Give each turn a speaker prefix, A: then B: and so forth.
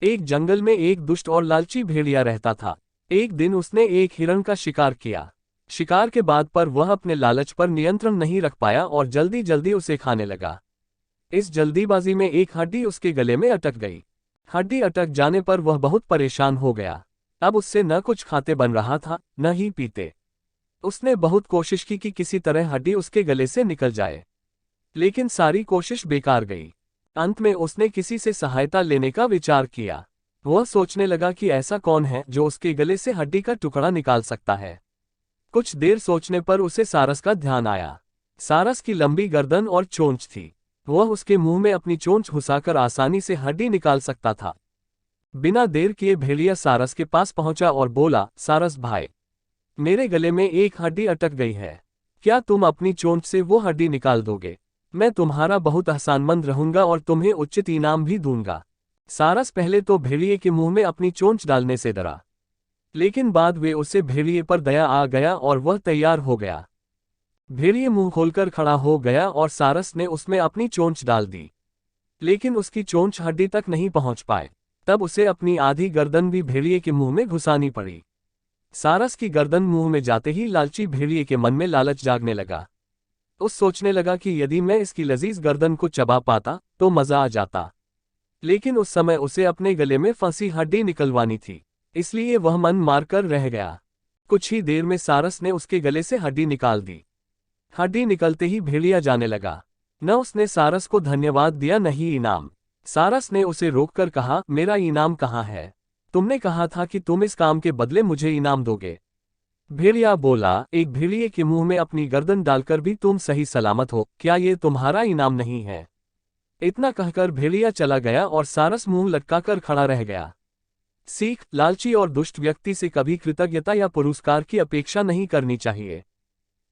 A: एक जंगल में एक दुष्ट और लालची भेड़िया रहता था। एक दिन उसने एक हिरण का शिकार किया। शिकार के बाद पर वह अपने लालच पर नियंत्रण नहीं रख पाया और जल्दी जल्दी उसे खाने लगा। इस जल्दीबाजी में एक हड्डी उसके गले में अटक गई। हड्डी अटक जाने पर वह बहुत परेशान हो गया। अब उससे न कुछ खाते बन रहा था, न ही पीते। उसने बहुत कोशिश की कि किसी तरह हड्डी उसके गले से निकल जाए, लेकिन सारी कोशिश बेकार गई। अंत में उसने किसी से सहायता लेने का विचार किया। वह सोचने लगा कि ऐसा कौन है जो उसके गले से हड्डी का टुकड़ा निकाल सकता है। कुछ देर सोचने पर उसे सारस का ध्यान आया। सारस की लंबी गर्दन और चोंच थी। वह उसके मुंह में अपनी चोंच घुसाकर आसानी से हड्डी निकाल सकता था। बिना देर किए भेड़िया सारस के पास पहुंचा और बोला, सारस भाई, मेरे गले में एक हड्डी अटक गई है। क्या तुम अपनी चोंच से वो हड्डी निकाल दोगे? मैं तुम्हारा बहुत एहसानमंद रहूंगा और तुम्हें उचित इनाम भी दूंगा। सारस पहले तो भेड़िए के मुंह में अपनी चोंच डालने से डरा, लेकिन बाद वे उसे भेड़िए पर दया आ गया और वह तैयार हो गया। भेड़िए मुंह खोलकर खड़ा हो गया और सारस ने उसमें अपनी चोंच डाल दी, लेकिन उसकी चोंच हड्डी तक नहीं पहुंच पाए। तब उसे अपनी आधी गर्दन भी भेड़िए के मुंह में घुसानी पड़ी। सारस की गर्दन मुंह में जाते ही लालची भेड़िए के मन में लालच जागने लगा। उस सोचने लगा कि यदि मैं इसकी लजीज गर्दन को चबा पाता तो मजा आ जाता, लेकिन उस समय उसे अपने गले में फंसी हड्डी निकलवानी थी, इसलिए वह मन मारकर रह गया। कुछ ही देर में सारस ने उसके गले से हड्डी निकाल दी। हड्डी निकलते ही भेड़िया जाने लगा। न उसने सारस को धन्यवाद दिया न ही इनाम। सारस ने उसे रोककर कहा, मेरा इनाम कहाँ है? तुमने कहा था कि तुम इस काम के बदले मुझे इनाम दोगे। भेड़िया बोला, एक भेड़िए के मुंह में अपनी गर्दन डालकर भी तुम सही सलामत हो, क्या ये तुम्हारा इनाम नहीं है? इतना कहकर भेड़िया चला गया और सारस मुंह लटकाकर खड़ा रह गया। सीख, लालची और दुष्ट व्यक्ति से कभी कृतज्ञता या पुरस्कार की अपेक्षा नहीं करनी चाहिए।